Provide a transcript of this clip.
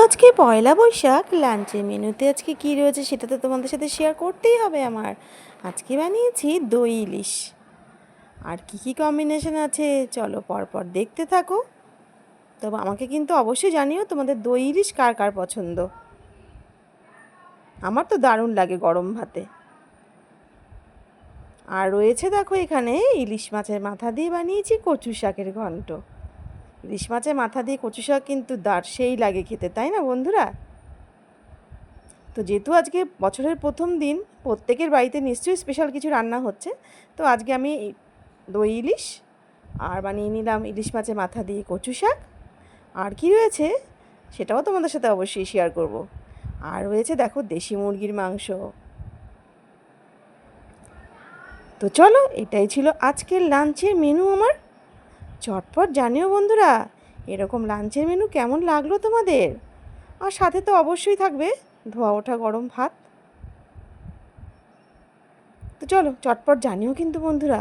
আজকে পয়লা বৈশাখ, লাঞ্চের মেনুতে আজকে কী রয়েছে সেটা তো তোমাদের সাথে শেয়ার করতেই হবে আমার। আজকে বানিয়েছি দই ইলিশ। আর কী কী কম্বিনেশন আছে চলো পরপর দেখতে থাকো। তবে আমাকে কিন্তু অবশ্যই জানিও তোমাদের দই ইলিশ কার কার পছন্দ। আমার তো দারুণ লাগে গরম ভাতে। আর রয়েছে দেখো এখানে ইলিশ মাছের মাথা দিয়ে বানিয়েছি কচু শাকের ঘন্ট। ইলিশ মাছের মাথা দিয়ে কচু শাক কিন্তু সেই লাগে খেতে, তাই না বন্ধুরা? তো যেহেতু আজকে বছরের প্রথম দিন, প্রত্যেকের বাড়িতে নিশ্চয়ই স্পেশাল কিছু রান্না হচ্ছে। তো আজকে আমি দই ইলিশ আর বানিয়ে নিলাম ইলিশ মাছের মাথা দিয়ে কচু শাক। আর কি রয়েছে সেটাও তোমাদের সাথে অবশ্যই শেয়ার করব। আর রয়েছে দেখো দেশি মুরগির মাংস। তো চলো, এটাই ছিল আজকের লাঞ্চের মেনু আমার। চটপট জানিও বন্ধুরা এরকম লাঞ্চের মেনু কেমন লাগলো তোমাদের। আর সাথে তো অবশ্যই থাকবে ধোয়া ওঠা গরম ভাত। তো চলো চটপট জানিও কিন্তু বন্ধুরা।